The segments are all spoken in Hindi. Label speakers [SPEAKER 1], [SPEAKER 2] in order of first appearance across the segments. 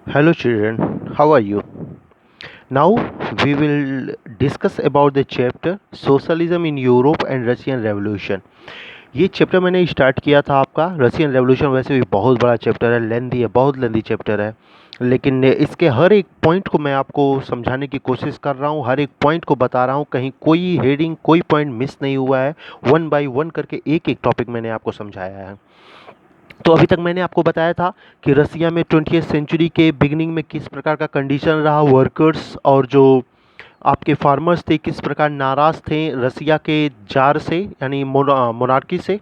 [SPEAKER 1] Hello children, how are you? Now we will discuss about the chapter Socialism in Europe and Russian Revolution. ये चैप्टर मैंने स्टार्ट किया था आपका रशियन रेवोल्यूशन। वैसे भी बहुत बड़ा चैप्टर है, लेंदी है, बहुत लेंदी चैप्टर है, लेकिन इसके हर एक पॉइंट को मैं आपको समझाने की कोशिश कर रहा हूँ, हर एक पॉइंट को बता रहा हूँ, कहीं कोई हेडिंग कोई पॉइंट मिस नहीं हुआ है। वन बाय वन करके एक एक टॉपिक मैंने आपको समझाया है। तो अभी तक मैंने आपको बताया था कि रसिया में 20वीं सेंचुरी के बिगिनिंग में किस प्रकार का कंडीशन रहा, वर्कर्स और जो आपके फार्मर्स थे किस प्रकार नाराज़ थे रसिया के जार से, यानी मोनार्की से।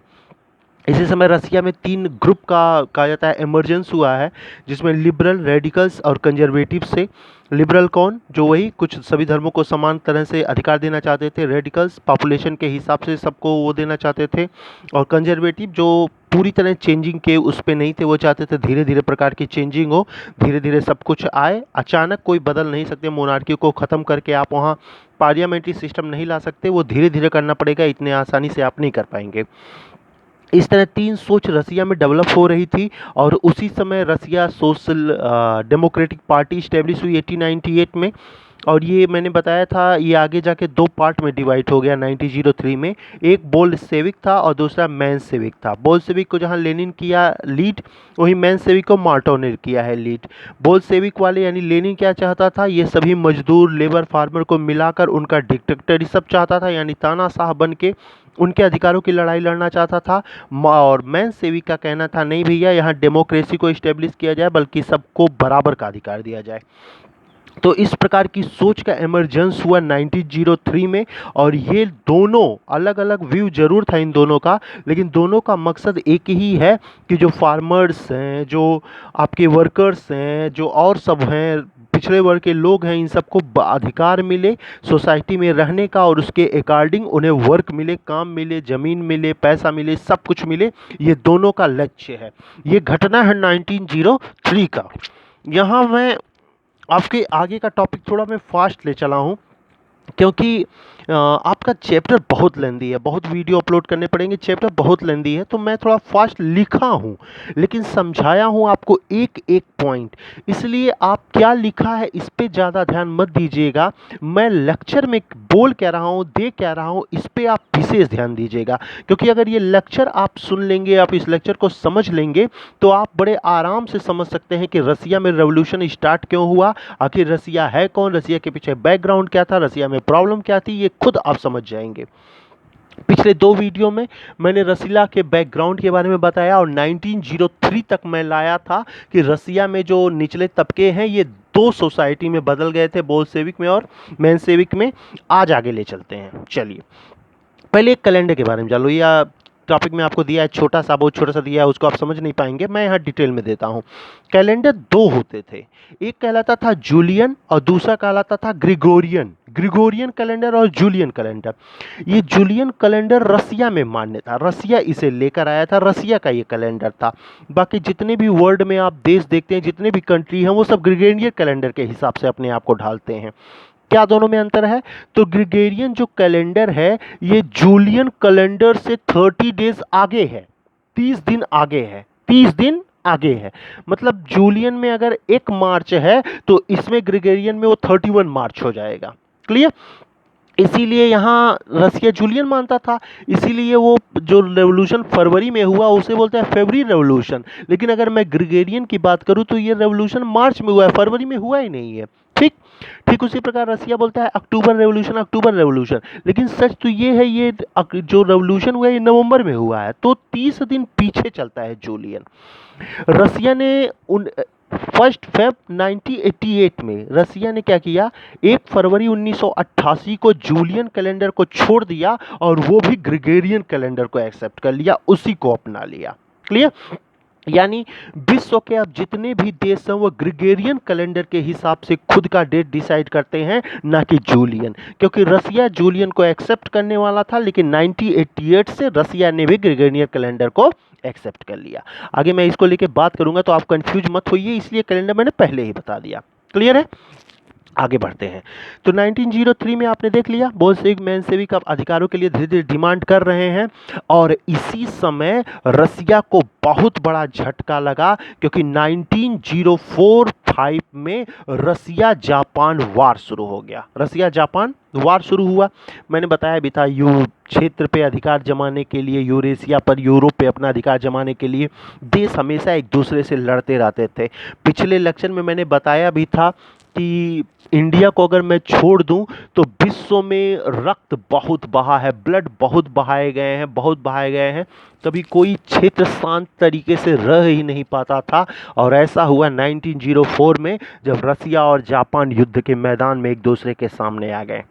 [SPEAKER 1] इसी समय रसिया में तीन ग्रुप का कहा जाता है इमर्जेंस हुआ है, जिसमें लिबरल, रेडिकल्स और कंजर्वेटिव से। लिबरल कौन? जो वही कुछ सभी धर्मों को समान तरह से अधिकार देना चाहते थे। रेडिकल्स पॉपुलेशन के हिसाब से सबको वो देना चाहते थे। और कंजर्वेटिव जो पूरी तरह चेंजिंग के उस पर नहीं थे, वो चाहते थे धीरे धीरे प्रकार की चेंजिंग हो, धीरे धीरे सब कुछ आए। अचानक कोई बदल नहीं सकते, मोनार्की को ख़त्म करके आप वहाँ पार्लियामेंट्री सिस्टम नहीं ला सकते, वो धीरे धीरे करना पड़ेगा, इतने आसानी से आप नहीं कर पाएंगे। इस तरह तीन सोच रसिया में डेवलप हो रही थी। और उसी समय रसिया सोशल डेमोक्रेटिक पार्टी इस्टेब्लिश हुई 1898 में। और ये मैंने बताया था, ये आगे जाके दो पार्ट में डिवाइड हो गया 1903 में। एक बोल्शेविक था और दूसरा मेंशेविक था। बोल्शेविक को जहाँ लेनिन किया लीड, वहीं मेंशेविक को मार्टो ने किया है लीड। बोल्शेविक वाले यानी लेनिन क्या चाहता था, ये सभी मजदूर लेबर फार्मर को मिलाकर उनका डिक्टेटरशिप चाहता था, यानी तानाशाह बन के उनके अधिकारों की लड़ाई लड़ना चाहता था। और मेंशेविक का कहना था नहीं भैया, यहाँ डेमोक्रेसी को इस्टेब्लिश किया जाए, बल्कि सबको बराबर का अधिकार दिया जाए। तो इस प्रकार की सोच का इमरजेंस हुआ 1903 में। और ये दोनों अलग अलग व्यू जरूर था इन दोनों का, लेकिन दोनों का मकसद एक ही है कि जो फार्मर्स हैं, जो आपके वर्कर्स हैं, जो और सब हैं, पिछड़े वर्ग के लोग हैं, इन सबको अधिकार मिले सोसाइटी में रहने का, और उसके अकॉर्डिंग उन्हें वर्क मिले, काम मिले, ज़मीन मिले, पैसा मिले, सब कुछ मिले। ये दोनों का लक्ष्य है। ये घटना है 1903 का। यहाँ मैं आपके आगे का टॉपिक थोड़ा मैं फास्ट ले चला हूँ, क्योंकि आपका चैप्टर बहुत लेंदी है, बहुत वीडियो अपलोड करने पड़ेंगे, चैप्टर बहुत लेंदी है, तो मैं थोड़ा फास्ट लिखा हूँ, लेकिन समझाया हूँ आपको एक एक पॉइंट। इसलिए आप क्या लिखा है इस पे ज़्यादा ध्यान मत दीजिएगा। मैं लेक्चर में बोल कह रहा हूँ, दे कह रहा हूँ, इस पे आप विशेष ध्यान दीजिएगा। क्योंकि अगर ये लेक्चर आप सुन लेंगे, आप इस लेक्चर को समझ लेंगे, तो आप बड़े आराम से समझ सकते हैं कि रसिया में रेवोल्यूशन स्टार्ट क्यों हुआ, आखिर रसिया है कौन, रसिया के पीछे बैकग्राउंड क्या था, रसिया में प्रॉब्लम क्या थी, ये खुद आप समझ जाएंगे। पिछले दो वीडियो में मैंने रसिया के बैकग्राउंड के बारे में बताया, और 1903 तक मैं लाया था कि रसिया में जो निचले तबके हैं ये दो सोसाइटी में बदल गए थे, बोल्शेविक में और मेंशेविक में। आज आगे ले चलते हैं, चलिए पहले एक कैलेंडर के बारे में जान लो। या टॉपिक में आपको दिया है छोटा सा, बहुत छोटा सा दिया है, उसको आप समझ नहीं पाएंगे, मैं यहाँ डिटेल में देता हूँ। कैलेंडर दो होते थे, एक कहलाता था जूलियन और दूसरा कहलाता था ग्रिगोरियन। ग्रिगोरियन कैलेंडर और जूलियन कैलेंडर। ये जूलियन कैलेंडर रसिया में मान्य था, रसिया इसे लेकर आया था, रसिया का ये कैलेंडर था। बाकी जितने भी वर्ल्ड में आप देश देखते हैं, जितने भी कंट्री हैं, वो सब ग्रिगोरियन कैलेंडर के हिसाब से अपने आप को ढालते हैं। क्या दोनों में अंतर है? तो ग्रिगोरियन जो कैलेंडर है ये जूलियन कैलेंडर से 30 डेज आगे है, 30 दिन आगे है, 30 दिन आगे है। मतलब जूलियन में अगर 1 मार्च है तो इसमें ग्रिगोरियन में वो 31 मार्च हो जाएगा। क्लियर? इसीलिए यहाँ रसिया जूलियन मानता था, इसीलिए वो जो रेवोल्यूशन फरवरी में हुआ उसे बोलते हैं फेब्रुअरी रेवोल्यूशन। लेकिन अगर मैं ग्रिगोरियन की बात करूँ तो ये रेवोल्यूशन मार्च में हुआ है, फरवरी में हुआ ही नहीं है। ठीक ठीक उसी प्रकार रसिया बोलता है अक्टूबर रेवोल्यूशन, अक्टूबर रेवोल्यूशन। लेकिन सच तो ये है, ये जो रेवोल्यूशन हुआ है ये नवंबर में हुआ है, तो 30 दिन पीछे चलता है जूलियन। रसिया ने 1 फरवरी 1988 में रसिया ने क्या किया, 1 फरवरी 1988 को जूलियन कैलेंडर को छोड़ दिया और वो भी ग्रिगोरियन कैलेंडर को एक्सेप्ट कर लिया, उसी को अपना लिया। क्लियर? यानी विश्व के अब जितने भी देश हैं वो ग्रिगोरियन कैलेंडर के हिसाब से खुद का डेट डिसाइड करते हैं, ना कि जूलियन। क्योंकि रसिया जूलियन को एक्सेप्ट करने वाला था, लेकिन 1988 से रसिया ने भी ग्रिगोरियन कैलेंडर को एक्सेप्ट कर लिया। आगे मैं इसको लेके बात करूंगा, तो आप कंफ्यूज मत होइए, इसलिए कैलेंडर मैंने पहले ही बता दिया। क्लियर है? आगे बढ़ते हैं। तो 1903 में आपने देख लिया बोल्शेविक मेंशेविक अब अधिकारों के लिए धीरे धीरे डिमांड कर रहे हैं। और इसी समय रसिया को बहुत बड़ा झटका लगा, क्योंकि 1904 1945 में रसिया जापान वार शुरू हो गया। रसिया जापान वार शुरू हुआ। मैंने बताया भी था, क्षेत्र पे अधिकार जमाने के लिए, यूरेशिया पर, यूरोप पे अपना अधिकार जमाने के लिए देश हमेशा एक दूसरे से लड़ते रहते थे। पिछले लेक्चर में मैंने बताया भी था कि इंडिया को अगर मैं छोड़ दूं तो विश्व में रक्त बहुत बहा है, ब्लड बहुत बहाए गए हैं, बहुत बहाए गए हैं। कभी कोई क्षेत्र शांत तरीके से रह ही नहीं पाता था, और ऐसा हुआ 1904 में, जब रसिया और जापान युद्ध के मैदान में एक दूसरे के सामने आ गए।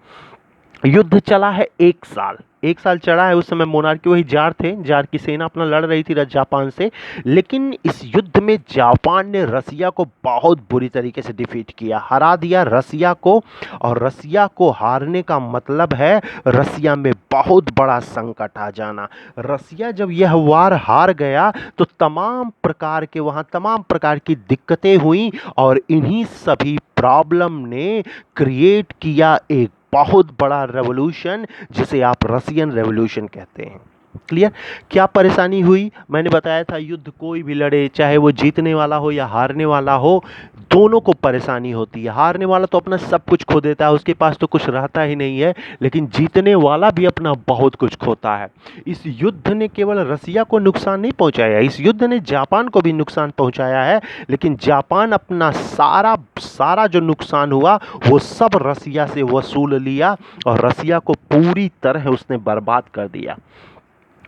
[SPEAKER 1] युद्ध चला है 1 साल, 1 साल चला है। उस समय मोनार्की, वही जार थे, जार की सेना अपना लड़ रही थी जापान से। लेकिन इस युद्ध में जापान ने रसिया को बहुत बुरी तरीके से डिफीट किया, हरा दिया रसिया को। और रसिया को हारने का मतलब है रसिया में बहुत बड़ा संकट आ जाना। रसिया जब यह वार हार गया तो तमाम प्रकार के वहाँ तमाम प्रकार की दिक्कतें हुई, और इन्हीं सभी प्रॉब्लम ने क्रिएट किया एक बहुत बड़ा रेवोल्यूशन, जिसे आप रसियन रेवोल्यूशन कहते हैं। क्लियर? क्या परेशानी हुई? मैंने बताया था, युद्ध कोई भी लड़े, चाहे वो जीतने वाला हो या हारने वाला हो, दोनों को परेशानी होती है। हारने वाला तो अपना सब कुछ खो देता है, उसके पास तो कुछ रहता ही नहीं है, लेकिन जीतने वाला भी अपना बहुत कुछ खोता है। इस युद्ध ने केवल रसिया को नुकसान नहीं पहुंचाया, इस युद्ध ने जापान को भी नुकसान पहुंचाया है। लेकिन जापान अपना सारा सारा जो नुकसान हुआ वो सब रसिया से वसूल लिया, और रसिया को पूरी तरह उसने बर्बाद कर दिया।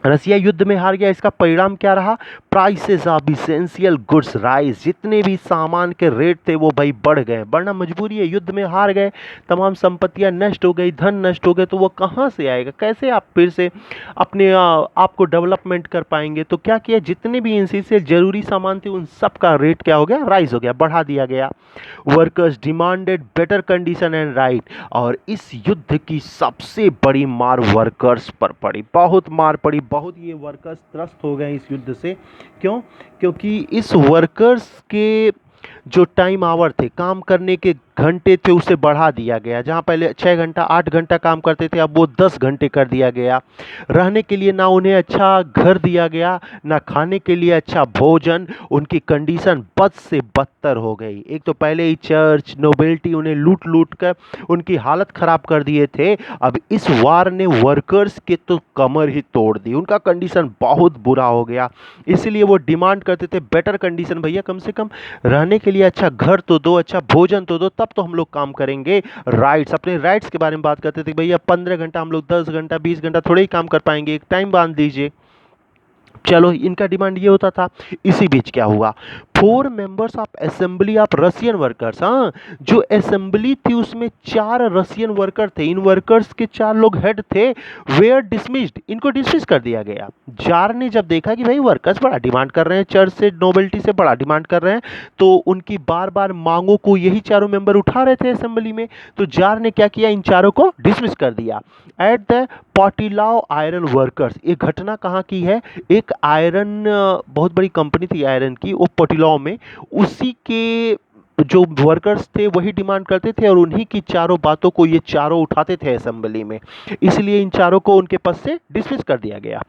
[SPEAKER 1] रसिया युद्ध में हार गया। इसका परिणाम क्या रहा? Prices of essential goods rise. जितने भी सामान के रेट थे वो भाई बढ़ गए, बढ़ना मजबूरी है, युद्ध में हार गए, तमाम संपत्तियां नष्ट हो गई, धन नष्ट हो गए, तो वो कहाँ से आएगा? कैसे आप फिर से अपने आप को डेवलपमेंट कर पाएंगे? तो क्या किया, जितने भी इनसे जरूरी सामान थे उन सब का रेट क्या हो गया? राइज हो गया, बढ़ा दिया गया। Workers demanded better condition and right. और इस युद्ध की सबसे बड़ी मार वर्कर्स पर पड़ी, बहुत मार पड़ी, बहुत ये वर्कर्स त्रस्त हो गए इस युद्ध से। क्यों? क्योंकि इस वर्कर्स के जो टाइम आवर थे, काम करने के घंटे थे, उसे बढ़ा दिया गया। जहां पहले 6 घंटा 8 घंटा काम करते थे, अब वो 10 घंटे कर दिया गया। रहने के लिए ना उन्हें अच्छा घर दिया गया, ना खाने के लिए अच्छा भोजन। उनकी कंडीशन बद से बदतर हो गई। एक तो पहले ही चर्च नोबेल्टी उन्हें लूट लूट कर उनकी हालत खराब कर दिए थे, अब इस वार ने वर्कर्स के तो कमर ही तोड़ दी, उनका कंडीशन बहुत बुरा हो गया। इसलिए वो डिमांड करते थे बेटर कंडीशन, भैया कम से कम रहने के लिए अच्छा घर तो दो, अच्छा भोजन तो दो, तब तो हम लोग काम करेंगे। राइट्स, अपने राइट्स के बारे में बात करते थे, भैया 15 घंटा हम लोग 10 घंटा 20 घंटा थोड़े ही काम कर पाएंगे, एक टाइम बांध दीजिए। चलो, इनका डिमांड ये होता था। इसी बीच क्या हुआ, 4 members of assembly of Russian workers, हाँ, जो असेंबली थी उसमें 4 रशियन वर्कर थे, इन वर्कर्स के 4 लोग हेड थे, वेयर डिसमिस्ड, इनको डिसमिस कर दिया गया। जार ने जब देखा कि भाई वर्कर्स बड़ा डिमांड कर रहे हैं, चर्च से नोबेल्टी से बड़ा डिमांड कर रहे हैं, तो उनकी बार बार मांगों को यही चारों मेंबर उठा रहे थे असेंबली में, तो जार ने क्या किया, इन चारों को डिसमिस कर दिया। एट द पोटिलाओ आयरन वर्कर्स, ये घटना कहाँ की है? एक आयरन, बहुत बड़ी कंपनी थी आयरन की, वो पोटिलाओ में, उसी के जो वर्कर्स थे वही डिमांड करते थे, और उन्हीं की चारों बातों को ये चारों उठाते थे असेंबली में, इसलिए इन चारों को उनके पद से डिसमिस कर दिया गया।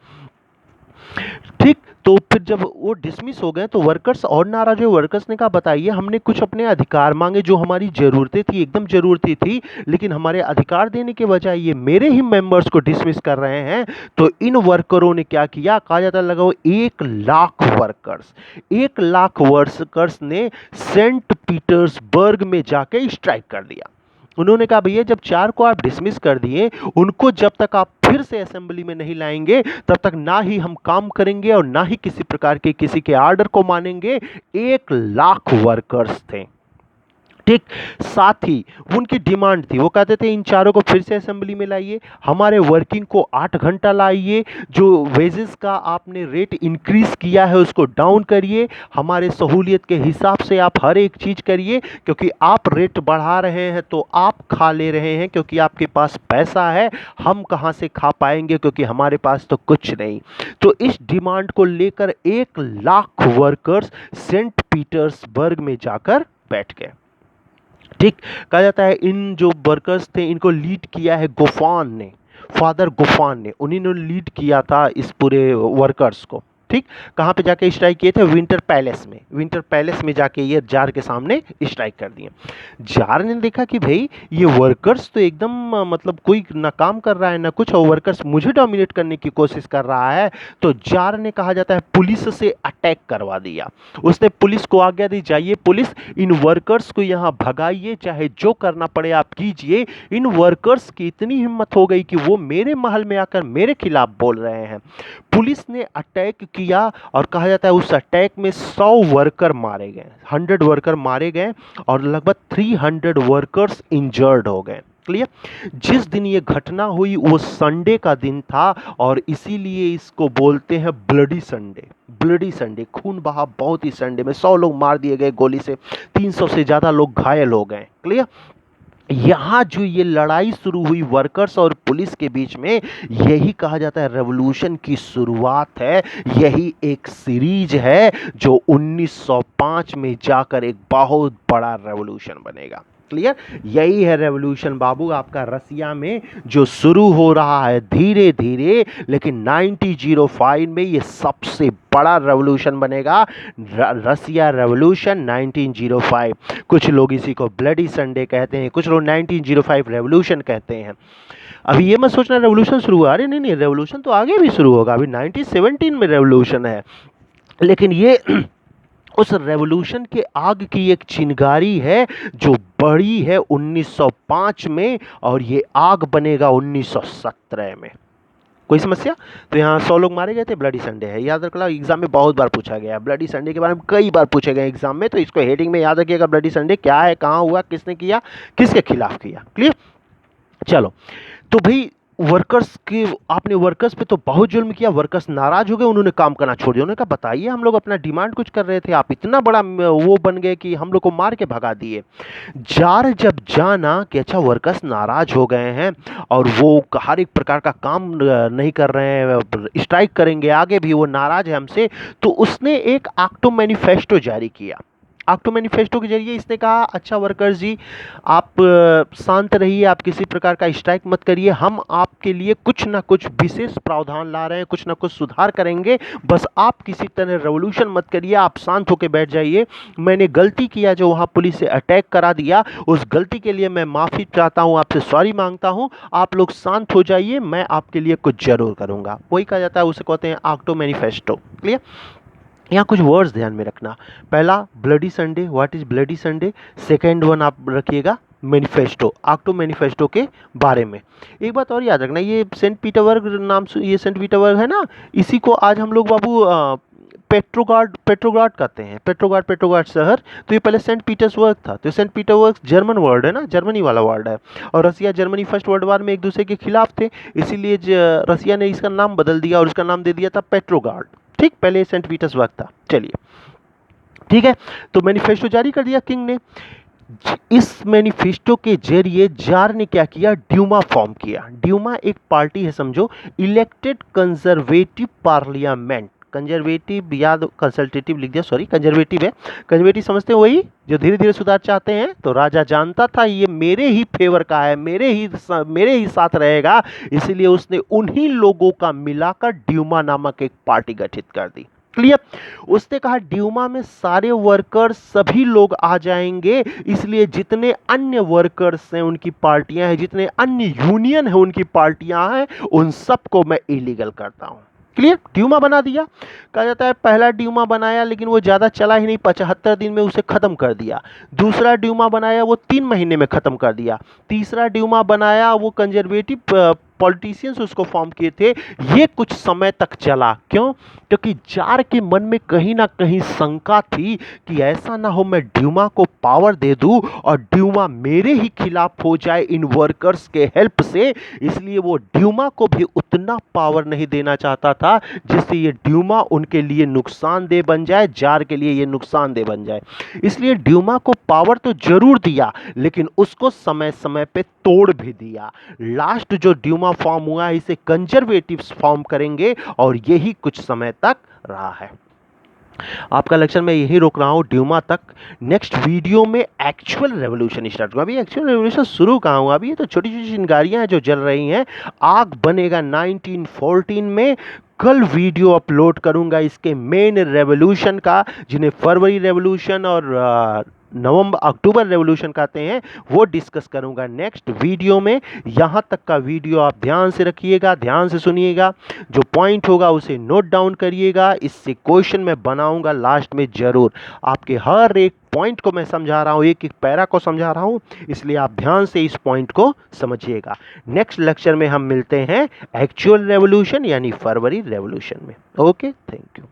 [SPEAKER 1] ठीक, तो फिर जब वो डिसमिस हो गए तो वर्कर्स और नाराज हुए। वर्कर्स ने कहा, बताइए, हमने कुछ अपने अधिकार मांगे, जो हमारी जरूरतें थी, एकदम जरूरतें थी, लेकिन हमारे अधिकार देने के बजाय ये मेरे ही मेंबर्स को डिसमिस कर रहे हैं। तो इन वर्करों ने क्या किया, कहा जाता है लगाओ 1 लाख वर्कर्स, 1 लाख वर्कर्स ने सेंट पीटर्सबर्ग में जाके स्ट्राइक कर दिया। उन्होंने कहा, भैया जब 4 को आप डिसमिस कर दिए, उनको जब तक आप फिर से असेंबली में नहीं लाएंगे, तब तक ना ही हम काम करेंगे और ना ही किसी प्रकार के किसी के आर्डर को मानेंगे। 1 लाख वर्कर्स थे। ठीक, साथ ही उनकी डिमांड थी, वो कहते थे इन चारों को फिर से असेंबली में लाइए, हमारे वर्किंग को 8 घंटा लाइए, जो वेजेस का आपने रेट इंक्रीज किया है उसको डाउन करिए, हमारे सहूलियत के हिसाब से आप हर एक चीज करिए, क्योंकि आप रेट बढ़ा रहे हैं तो आप खा ले रहे हैं, क्योंकि आपके पास पैसा है, हम कहां से खा पाएंगे, क्योंकि हमारे पास तो कुछ नहीं। तो इस डिमांड को लेकर 1 लाख वर्कर्स सेंट पीटर्सबर्ग में जाकर बैठ गए। ठीक, कहा जाता है इन जो वर्कर्स थे इनको लीड किया है गोफान ने, फादर गोफान ने, उन्हीं ने लीड किया था इस पूरे वर्कर्स को। ठीक, कहाँ पे जाके स्ट्राइक किए थे? विंटर पैलेस में। विंटर पैलेस में जाके ये जार के सामने स्ट्राइक कर दिए। जार ने देखा कि भाई ये वर्कर्स तो एकदम मतलब कोई ना काम कर रहा है ना कुछ, और वर्कर्स मुझे डोमिनेट करने की कोशिश कर रहा है। तो जार ने, कहा जाता है, पुलिस से अटैक करवा दिया। उसने पुलिस को आज्ञा दी, जाइए पुलिस, इन वर्कर्स को यहाँ भगाइए, चाहे जो करना पड़े आप कीजिए। इन वर्कर्स की इतनी हिम्मत हो गई कि वो मेरे महल में आकर मेरे खिलाफ बोल रहे हैं। पुलिस ने अटैक किया और कहा जाता है उस अटैक में 100 वर्कर मारे गए, 100 वर्कर मारे गए और लगभग 300 वर्कर्स इंजर्ड हो गए। क्लियर? जिस दिन ये घटना हुई वो संडे का दिन था और इसीलिए इसको बोलते हैं ब्लडी संडे। ब्लडी संडे, खून बहा बहुत ही संडे में 100 लोग मार दिए गए गोली से, 300 से ज्यादा लोग घायल हो गए। क्लियर? यहाँ जो ये लड़ाई शुरू हुई वर्कर्स और पुलिस के बीच में, यही कहा जाता है रेवोल्यूशन की शुरुआत है। यही एक सीरीज है जो 1905 में जाकर एक बहुत बड़ा रेवोल्यूशन बनेगा। क्लियर? यही है रेवोल्यूशन बाबू आपका रसिया में जो शुरू हो रहा है धीरे धीरे, लेकिन 1905 में ये सबसे बड़ा रेवोल्यूशन बनेगा, रसिया रेवोल्यूशन 1905। कुछ लोग इसी को ब्लडी संडे कहते हैं, कुछ लोग 1905 रेवोल्यूशन कहते हैं। अभी ये मत सोचना रेवोल्यूशन शुरू हुआ, अरे नहीं नहीं, रेवोल्यूशन तो आगे भी शुरू होगा, अभी 1917 में रेवोल्यूशन है, लेकिन ये उस रेवोल्यूशन के आग की एक चिंगारी है जो बढ़ी है 1905 में और ये आग बनेगा 1917 में। कोई समस्या? तो यहाँ 100 लोग मारे गए थे, ब्लडी संडे है, याद रखना, एग्जाम में बहुत बार पूछा गया है। ब्लडी संडे के बारे में कई बार पूछे गए एग्जाम में, तो इसको हेडिंग में याद रखिएगा, ब्लडी संडे क्या है, कहाँ हुआ, किसने किया, किसके खिलाफ किया। क्लियर? चलो, तो भाई वर्कर्स के, आपने वर्कर्स पे तो बहुत जुल्म किया, वर्कर्स नाराज हो गए, उन्होंने काम करना छोड़ दिया। उन्होंने कहा बताइए, हम लोग अपना डिमांड कुछ कर रहे थे, आप इतना बड़ा वो बन गए कि हम लोग को मार के भगा दिए। जार जब जाना कि अच्छा वर्कर्स नाराज हो गए हैं और वो हर एक प्रकार का काम नहीं कर रहे हैं, स्ट्राइक करेंगे आगे भी, वो नाराज है हमसे, तो उसने एक आक्टो मैनिफेस्टो जारी किया। आक्टो मैनिफेस्टो के जरिए इसने कहा अच्छा वर्कर्स जी, आप शांत रहिए, आप किसी प्रकार का स्ट्राइक मत करिए, हम आपके लिए कुछ ना कुछ विशेष प्रावधान ला रहे हैं, कुछ ना कुछ सुधार करेंगे, बस आप किसी तरह रेवोल्यूशन मत करिए, आप शांत होकर बैठ जाइए। मैंने गलती किया जो वहाँ पुलिस से अटैक करा दिया, उस गलती के लिए मैं माफ़ी चाहता हूँ, आपसे सॉरी मांगता हूँ, आप लोग शांत हो जाइए, मैं आपके लिए कुछ जरूर करूँगा। वही कहा जाता है, उसे कहते हैं आक्टो मैनिफेस्टो। क्लियर? यहाँ कुछ वर्ड्स ध्यान में रखना। पहला bloody Sunday, what is bloody Sunday. Second one आप रखिएगा मैनिफेस्टो, आक्टो मैनिफेस्टो के बारे में। एक बात और याद रखना, ये सेंट पीटरबर्ग नाम, ये सेंट पीटरबर्ग है ना, इसी को आज हम लोग बाबू पेट्रोग्राड कहते हैं, पेट्रोग्राड शहर। तो ये पहले सेंट पीटर्सबर्ग था, तो सेंट पीटरबर्ग जर्मन वर्ड है ना, जर्मनी वाला वर्ड है, और रसिया जर्मनी फर्स्ट वर्ल्ड वार में एक दूसरे के खिलाफ थे, इसीलिए रसिया ने इसका नाम बदल दिया और इसका नाम दे दिया था पेट्रोग्राड। ठीक, पहले सेंट पीटर्सबर्ग था। चलिए ठीक है, तो मैनिफेस्टो जारी कर दिया किंग ने। इस मैनिफेस्टो के जरिए जार ने क्या किया, ड्यूमा फॉर्म किया। ड्यूमा एक पार्टी है समझो, इलेक्टेड कंजर्वेटिव पार्लियामेंट। कंजर्वेटिव याद, कंसल्टेटिव लिख दिया, सॉरी, कंजर्वेटिव है। कंजर्वेटिव समझते हैं वही जो धीरे धीरे सुधार चाहते हैं। तो राजा जानता था ये मेरे ही फेवर का है, मेरे ही साथ रहेगा, इसलिए उसने उन्हीं लोगों का मिलाकर ड्यूमा नामक एक पार्टी गठित कर दी। क्लियर? उसने कहा ड्यूमा में सारे वर्कर्स सभी लोग आ जाएंगे, इसलिए जितने अन्य वर्कर्स हैं उनकी पार्टियां हैं, जितने अन्य यूनियन है उनकी पार्टियां हैं, उन सबको मैं इलीगल करता हूं। क्लियर? ड्यूमा बना दिया। कहा जाता है पहला ड्यूमा बनाया लेकिन वो ज़्यादा चला ही नहीं, 75 दिन में उसे ख़त्म कर दिया। दूसरा ड्यूमा बनाया, वो 3 महीने में ख़त्म कर दिया। तीसरा ड्यूमा बनाया, वो कंजर्वेटिव पॉलिटिशियंस उसको फॉर्म किए थे, ये कुछ समय तक चला। क्यों? क्योंकि जार के मन में कहीं ना कहीं शंका थी कि ऐसा ना हो मैं ड्यूमा को पावर दे दूं और ड्यूमा मेरे ही खिलाफ हो जाए इन वर्कर्स के हेल्प से, इसलिए वो ड्यूमा को भी उतना पावर नहीं देना चाहता था जिससे ये ड्यूमा उनके लिए नुकसानदेह बन जाए, जार के लिए ये नुकसानदेह बन जाए। इसलिए ड्यूमा को पावर तो जरूर दिया लेकिन उसको समय समय पे तोड़ भी दिया। लास्ट जो ड्यूमा फॉर्म हुआ है इसे कंजर्वेटिव्स फॉर्म करेंगे और यही कुछ समय तक रहा है। आपका लेक्चर मैं यही रोक रहा हूं ड्यूमा तक। नेक्स्ट वीडियो में एक्चुअल रेवोल्यूशन स्टार्ट होगा। अभी एक्चुअल रेवोल्यूशन शुरू कहाँ हुआ, अभी ये तो छोटी छोटी चिंगारियां हैं जो जल रही हैं। आग बनेगा 1914 में, कल वीडियो अपलोड करूंगा इसके मेन रेवोल्यूशन का, जिन्हें फरवरी रेवोल्यूशन और नवंबर अक्टूबर रेवोल्यूशन कहते हैं, वो डिस्कस करूंगा नेक्स्ट वीडियो में। यहां तक का वीडियो आप ध्यान से रखिएगा, ध्यान से सुनिएगा, जो पॉइंट होगा उसे नोट डाउन करिएगा, इससे क्वेश्चन मैं बनाऊंगा लास्ट में जरूर। आपके हर एक पॉइंट को मैं समझा रहा हूं, एक एक पैरा को समझा रहा हूं, इसलिए आप ध्यान से इस पॉइंट को समझिएगा। नेक्स्ट लेक्चर में हम मिलते हैं एक्चुअल रेवोल्यूशन यानी फरवरी रेवोल्यूशन में। Okay, thank you.